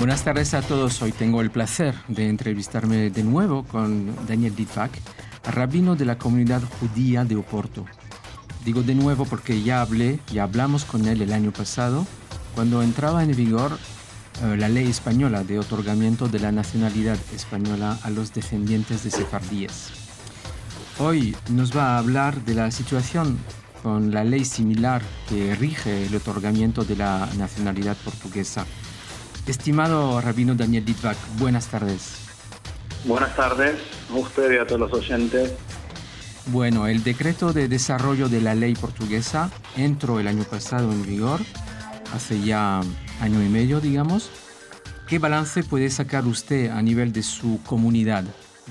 Buenas tardes a todos. Hoy tengo el placer de entrevistarme de nuevo con Daniel Litvak, rabino de la comunidad judía de Oporto. Digo de nuevo porque ya hablamos con él el año pasado, cuando entraba en vigor la ley española de otorgamiento de la nacionalidad española a los descendientes de sefardíes. Hoy nos va a hablar de la situación con la ley similar que rige el otorgamiento de la nacionalidad portuguesa. Estimado rabino Daniel Litvak, buenas tardes. Buenas tardes a usted y a todos los oyentes. Bueno, el decreto de desarrollo de la ley portuguesa entró el año pasado en vigor, hace ya año y medio, digamos. ¿Qué balance puede sacar usted a nivel de su comunidad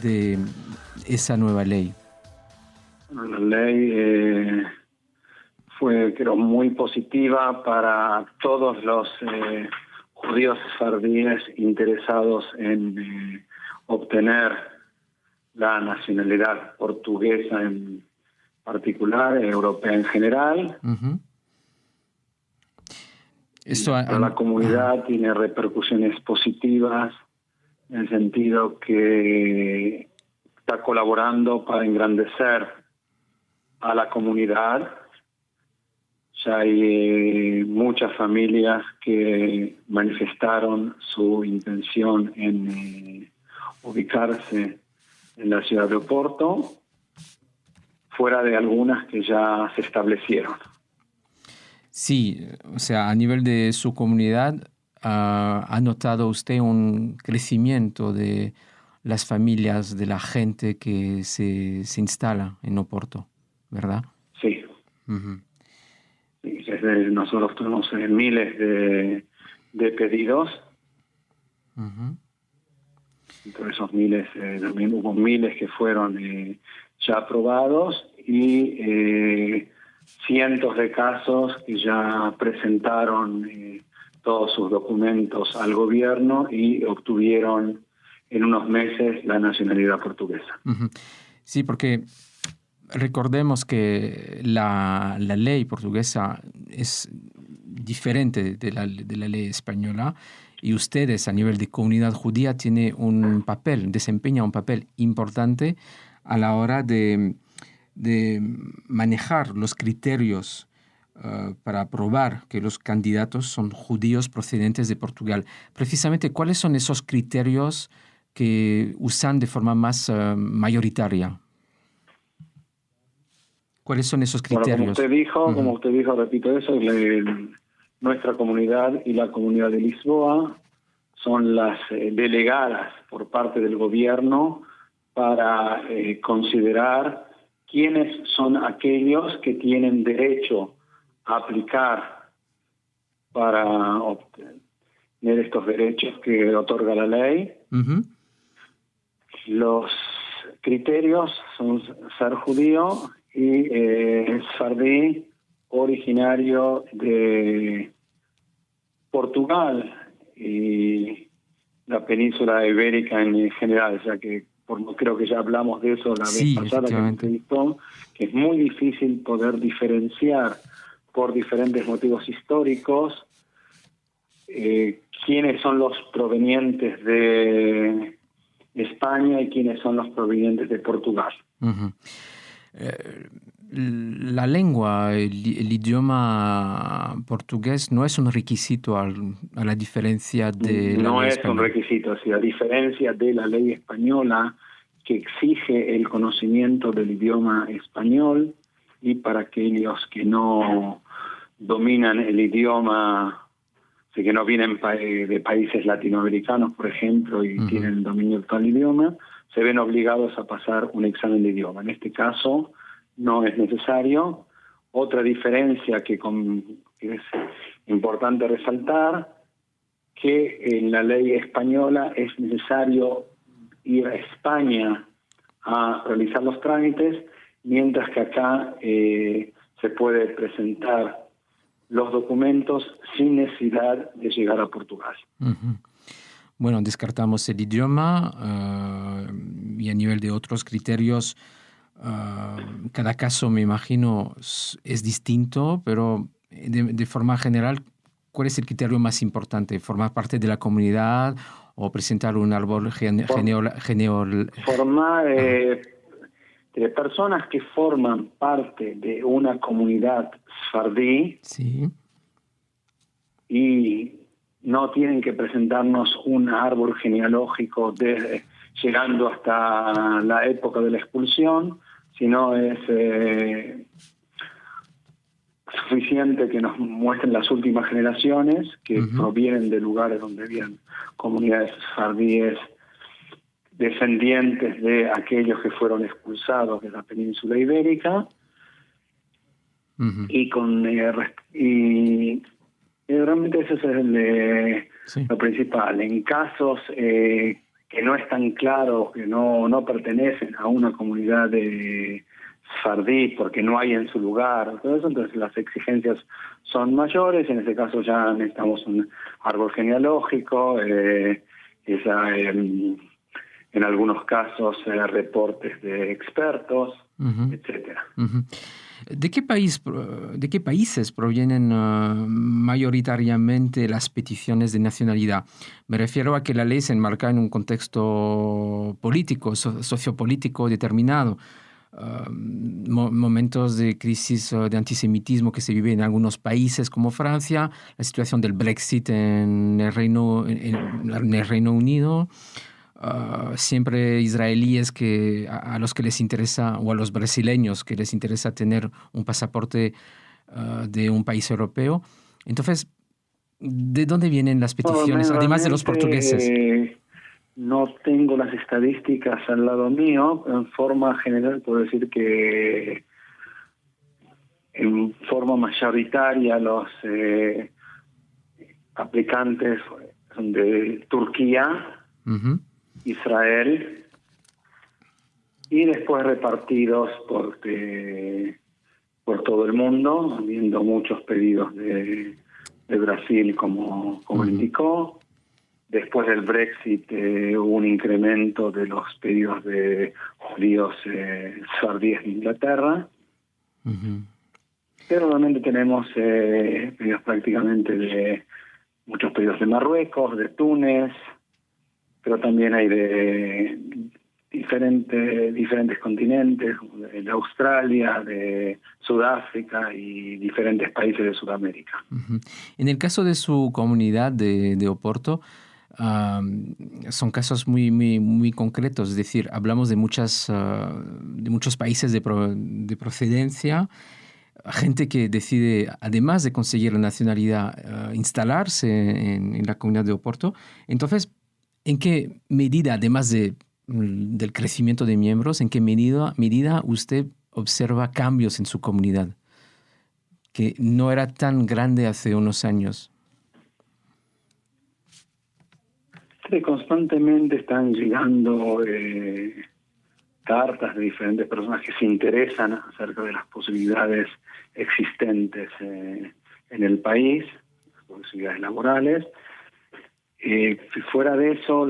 de esa nueva ley? La ley fue, creo, muy positiva para todos los judíos sefardíes interesados en obtener la nacionalidad portuguesa en particular, europea en general. Uh-huh. Para la comunidad tiene repercusiones positivas en el sentido que está colaborando para engrandecer a la comunidad. Ya hay muchas familias que manifestaron su intención en ubicarse en la ciudad de Oporto, fuera de algunas que ya se establecieron. Sí, o sea, a nivel de su comunidad, ¿ha notado usted un crecimiento de las familias, de la gente que se instala en Oporto, verdad? Sí. Uh-huh. Sí, nosotros tuvimos miles de pedidos. Uh-huh. Entre esos miles también hubo miles que fueron ya aprobados y cientos de casos que ya presentaron todos sus documentos al gobierno y obtuvieron en unos meses la nacionalidad portuguesa. Uh-huh. Sí, porque recordemos que la ley portuguesa es diferente de la ley española y ustedes a nivel de comunidad judía desempeñan un papel importante a la hora de manejar los criterios para probar que los candidatos son judíos procedentes de Portugal. Precisamente, ¿cuáles son esos criterios que usan de forma más mayoritaria? ¿Cuáles son esos criterios? Bueno, como usted dijo, repito eso, nuestra comunidad y la comunidad de Lisboa son las delegadas por parte del gobierno para considerar quiénes son aquellos que tienen derecho a aplicar para obtener estos derechos que otorga la ley. Uh-huh. Los criterios son ser judío y sefardí originario de Portugal y la península ibérica en general, ya que creo que ya hablamos de eso la vez pasada que me entrevistó, que es muy difícil poder diferenciar por diferentes motivos históricos quiénes son los provenientes de España y quiénes son los provenientes de Portugal. Uh-huh. La lengua, el idioma portugués no es un requisito a la diferencia de la no ley es española. Un requisito, a diferencia de la ley española que exige el conocimiento del idioma español y para aquellos que no dominan el idioma, que no vienen de países latinoamericanos, por ejemplo, y tienen el dominio del idioma, se ven obligados a pasar un examen de idioma. En este caso no es necesario. Otra diferencia que es importante resaltar, que en la ley española es necesario ir a España a realizar los trámites, mientras que acá se puede presentar los documentos sin necesidad de llegar a Portugal. Uh-huh. Bueno, descartamos el idioma y a nivel de otros criterios, cada caso me imagino es distinto, pero de forma general, ¿cuál es el criterio más importante? ¿Formar parte de la comunidad o presentar un árbol formar de personas que forman parte de una comunidad sefardí? Sí. Y no tienen que presentarnos un árbol genealógico llegando hasta la época de la expulsión, sino es suficiente que nos muestren las últimas generaciones que provienen de lugares donde habían comunidades sefardíes descendientes de aquellos que fueron expulsados de la península ibérica. Y realmente eso es lo principal. En casos que no están claros, que no pertenecen a una comunidad de sefardí porque no hay en su lugar, todo eso, entonces las exigencias son mayores. En este caso ya necesitamos un árbol genealógico, en algunos casos reportes de expertos, etcétera. ¿De qué países provienen mayoritariamente las peticiones de nacionalidad? Me refiero a que la ley se enmarca en un contexto político, sociopolítico determinado. Momentos de crisis de antisemitismo que se vive en algunos países como Francia, la situación del Brexit en el Reino Unido. Siempre israelíes a los que les interesa, o a los brasileños que les interesa tener un pasaporte de un país europeo. Entonces, ¿de dónde vienen las peticiones, además de los portugueses? No tengo las estadísticas al lado mío. En forma general puedo decir que en forma mayoritaria los aplicantes son de Turquía, Israel, y después repartidos por todo el mundo, habiendo muchos pedidos de Brasil, como indicó. Después del Brexit hubo un incremento de los pedidos de judíos sefardíes de Inglaterra. Pero realmente tenemos pedidos prácticamente muchos pedidos de Marruecos, de Túnez, pero también hay de diferentes continentes, de Australia, de Sudáfrica y diferentes países de Sudamérica. En el caso de su comunidad de Oporto, son casos muy, muy, muy concretos, es decir, hablamos de muchos países de procedencia, gente que decide, además de conseguir la nacionalidad, instalarse en la comunidad de Oporto. Entonces, ¿en qué medida, además del crecimiento de miembros, en qué medida usted observa cambios en su comunidad, que no era tan grande hace unos años? Constantemente están llegando cartas de diferentes personas que se interesan acerca de las posibilidades existentes en el país, las posibilidades laborales. Fuera de eso,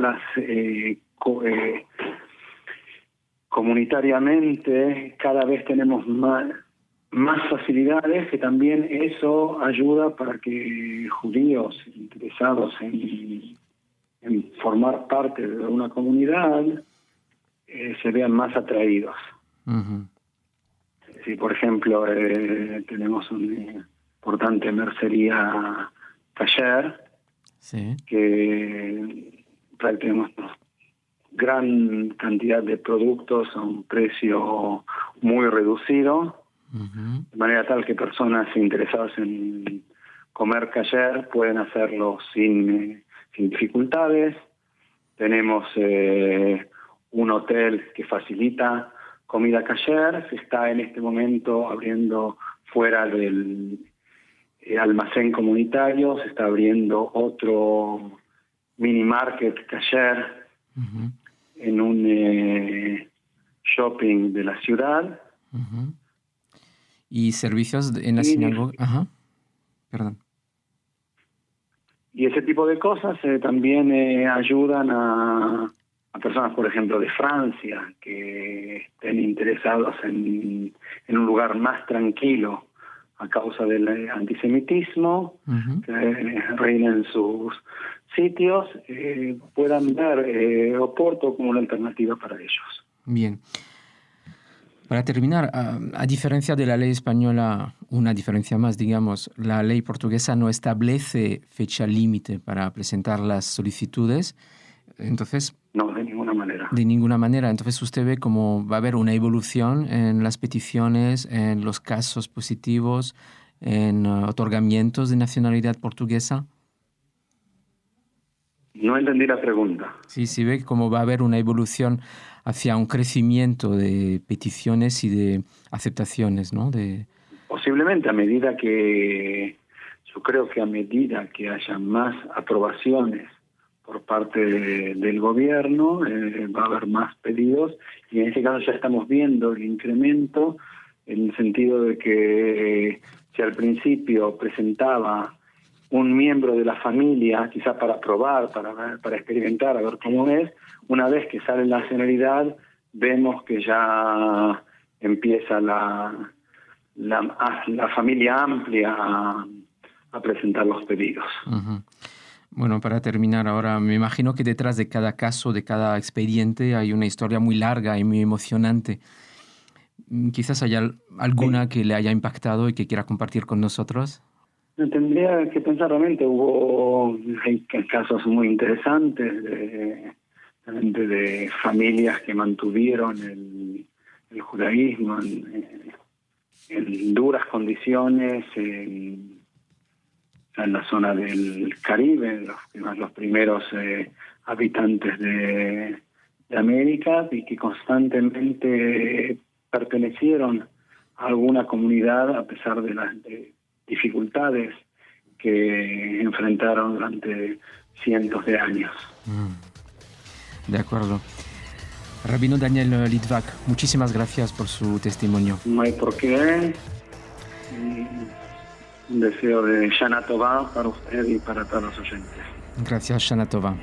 comunitariamente cada vez tenemos más facilidades, que también eso ayuda para que judíos interesados en formar parte de una comunidad se vean más atraídos. Si, por ejemplo, tenemos una importante mercería taller, que tenemos gran cantidad de productos a un precio muy reducido, de manera tal que personas interesadas en comer kasher pueden hacerlo sin dificultades. Tenemos un hotel que facilita comida kasher. Se está en este momento abriendo fuera del almacén comunitario, se está abriendo otro mini market kasher en un shopping de la ciudad. ¿Y servicios en la sinagoga? Perdón. Y ese tipo de cosas también ayudan a personas, por ejemplo, de Francia, que estén interesados en un lugar más tranquilo a causa del antisemitismo que reina en sus sitios, puedan ver Oporto como una alternativa para ellos. Bien. Para terminar, a diferencia de la ley española, una diferencia más, digamos, la ley portuguesa no establece fecha límite para presentar las solicitudes. Entonces, no, de ninguna manera. De ninguna manera. Entonces usted ve cómo va a haber una evolución en las peticiones, en los casos positivos, en otorgamientos de nacionalidad portuguesa. No entendí la pregunta. Sí, ve cómo va a haber una evolución hacia un crecimiento de peticiones y de aceptaciones, ¿no? Posiblemente yo creo que a medida que haya más aprobaciones por parte del gobierno, va a haber más pedidos, y en este caso ya estamos viendo el incremento en el sentido de que si al principio presentaba un miembro de la familia, quizás para probar, para experimentar, a ver cómo es, una vez que sale la nacionalidad, vemos que ya empieza la familia amplia a presentar los pedidos. Uh-huh. Bueno, para terminar ahora, me imagino que detrás de cada caso, de cada expediente, hay una historia muy larga y muy emocionante. Quizás haya alguna que le haya impactado y que quiera compartir con nosotros. Tendría que pensar, realmente hay casos muy interesantes de familias que mantuvieron el judaísmo en duras condiciones en la zona del Caribe, los primeros habitantes de América, y que constantemente pertenecieron a alguna comunidad a pesar de las dificultades que enfrentaron durante cientos de años. De acuerdo. Rabino Daniel Litvak, muchísimas gracias por su testimonio. No hay por qué. Un deseo de Shana Tova para usted y para todos los oyentes. Gracias, Shana Tova.